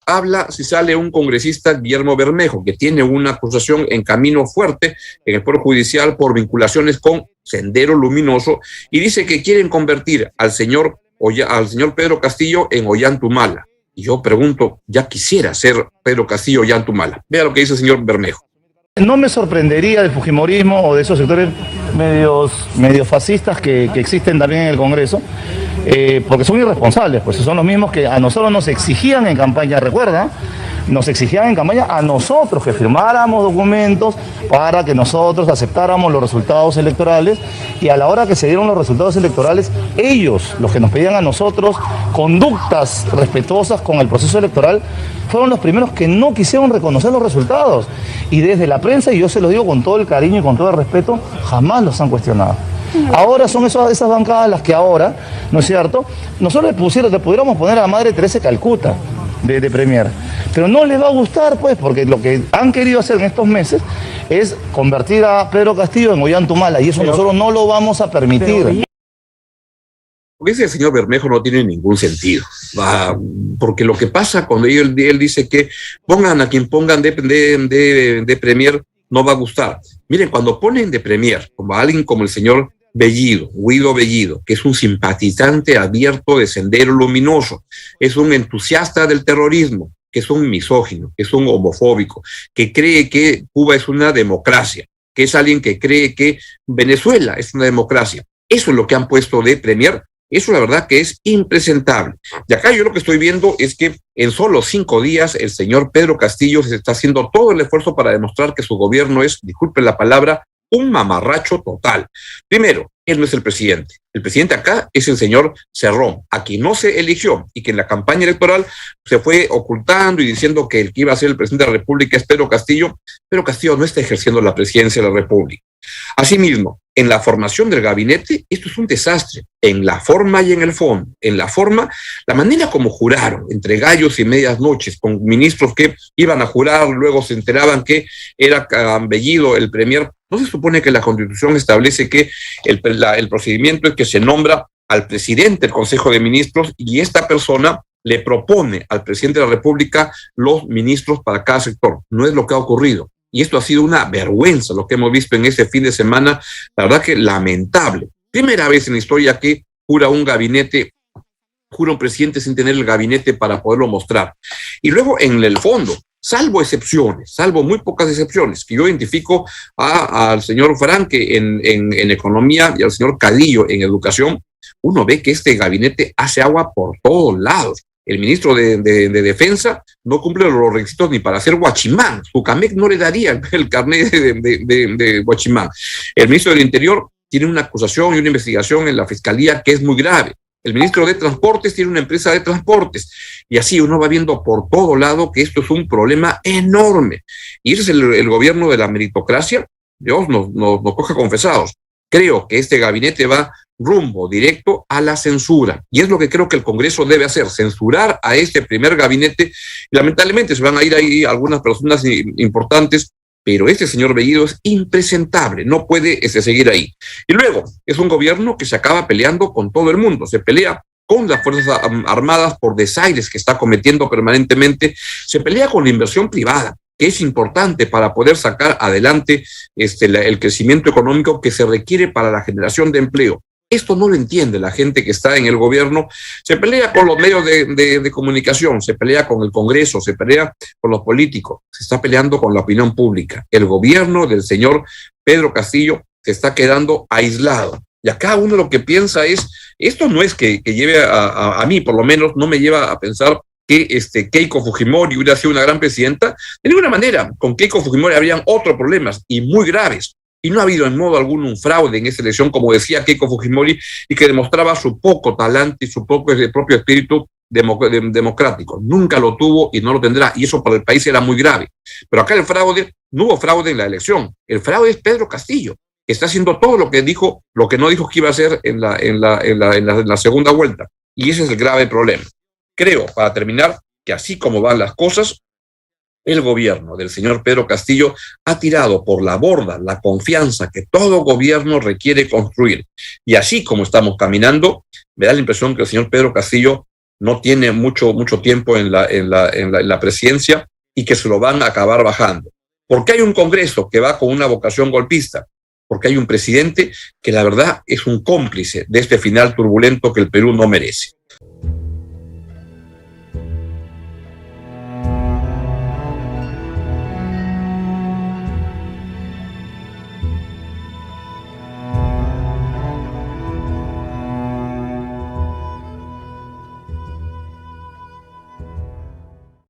habla si sale un congresista, Guillermo Bermejo, que tiene una acusación en camino fuerte en el Poder Judicial por vinculaciones con Sendero Luminoso, y dice que quieren convertir al señor Pedro Castillo en Ollantumala. Y yo pregunto, ya quisiera ser Pedro Castillo Ollantumala. Vea lo que dice el señor Bermejo. No me sorprendería del fujimorismo o de esos sectores medios fascistas que existen también en el Congreso, porque son irresponsables, pues son los mismos que a nosotros nos exigían en campaña, ¿recuerda? Nos exigían en campaña a nosotros que firmáramos documentos para que nosotros aceptáramos los resultados electorales, y a la hora que se dieron los resultados electorales, ellos, los que nos pedían a nosotros conductas respetuosas con el proceso electoral, fueron los primeros que no quisieron reconocer los resultados. Y desde la prensa, y yo se lo digo con todo el cariño y con todo el respeto, jamás los han cuestionado. Ahora son esas bancadas las que ahora, ¿no es cierto? Nosotros le pudiéramos poner a la Madre Teresa de Calcuta de Premier, pero no les va a gustar, pues, porque lo que han querido hacer en estos meses es convertir a Pedro Castillo en Ollantumala, y eso nosotros no lo vamos a permitir. Porque ese señor Bermejo no tiene ningún sentido, porque lo que pasa cuando él dice que pongan a quien pongan de Premier, no va a gustar. Miren, cuando ponen de Premier como a alguien como el señor Guido Bellido, que es un simpatizante abierto de Sendero Luminoso, es un entusiasta del terrorismo, que es un misógino, que es un homofóbico, que cree que Cuba es una democracia, que es alguien que cree que Venezuela es una democracia. Eso es lo que han puesto de Premier. Eso la verdad que es impresentable. Y acá yo lo que estoy viendo es que en solo 5 días el señor Pedro Castillo se está haciendo todo el esfuerzo para demostrar que su gobierno es, disculpen la palabra, un mamarracho total. Primero, él no es el presidente. El presidente acá es el señor Cerrón, a quien no se eligió y que en la campaña electoral se fue ocultando y diciendo que el que iba a ser el presidente de la República es Pedro Castillo. Pedro Castillo no está ejerciendo la presidencia de la República. Asimismo, en la formación del gabinete, esto es un desastre, en la forma y en el fondo. En la forma, la manera como juraron, entre gallos y medias noches, con ministros que iban a jurar, luego se enteraban que era Bellido el premier. ¿No se supone que la Constitución establece que el procedimiento es que se nombra al presidente del Consejo de Ministros y esta persona le propone al presidente de la República los ministros para cada sector? No es lo que ha ocurrido. Y esto ha sido una vergüenza, lo que hemos visto en este fin de semana, la verdad que lamentable. Primera vez en la historia que jura un presidente sin tener el gabinete para poderlo mostrar. Y luego en el fondo, salvo excepciones, salvo muy pocas excepciones, que yo identifico al señor Franque en economía y al señor Cadillo en educación, uno ve que este gabinete hace agua por todos lados. El ministro de Defensa no cumple los requisitos ni para ser guachimán. Su CAMEC no le daría el carnet de guachimán. El ministro del Interior tiene una acusación y una investigación en la Fiscalía que es muy grave. El ministro de Transportes tiene una empresa de transportes. Y así uno va viendo por todo lado que esto es un problema enorme. Y ese es el gobierno de la meritocracia. Dios nos coja confesados. Creo que este gabinete va rumbo directo a la censura. Y es lo que creo que el Congreso debe hacer, censurar a este primer gabinete. Y lamentablemente se van a ir ahí algunas personas importantes, pero este señor Bellido es impresentable, no puede seguir ahí. Y luego, es un gobierno que se acaba peleando con todo el mundo, se pelea con las Fuerzas Armadas por desaires que está cometiendo permanentemente, se pelea con la inversión privada, que es importante para poder sacar adelante el crecimiento económico que se requiere para la generación de empleo. Esto no lo entiende la gente que está en el gobierno. Se pelea con los medios de comunicación, se pelea con el Congreso, se pelea con los políticos, se está peleando con la opinión pública. El gobierno del señor Pedro Castillo se está quedando aislado. Y acá uno lo que piensa es, esto no es que lleve a mí, por lo menos, no me lleva a pensar que Keiko Fujimori hubiera sido una gran presidenta. De ninguna manera, con Keiko Fujimori habrían otros problemas y muy graves. Y no ha habido en modo alguno un fraude en esa elección, como decía Keiko Fujimori, y que demostraba su poco talante y su propio espíritu democrático. Nunca lo tuvo y no lo tendrá, y eso para el país era muy grave. Pero acá el fraude, no hubo fraude en la elección. El fraude es Pedro Castillo, que está haciendo todo lo que dijo, lo que no dijo que iba a hacer en la segunda vuelta. Y ese es el grave problema. Creo, para terminar, que así como van las cosas, el gobierno del señor Pedro Castillo ha tirado por la borda la confianza que todo gobierno requiere construir. Y así como estamos caminando, me da la impresión que el señor Pedro Castillo no tiene mucho tiempo en la presidencia y que se lo van a acabar bajando. ¿Por qué hay un Congreso que va con una vocación golpista? Porque hay un presidente que la verdad es un cómplice de este final turbulento que el Perú no merece.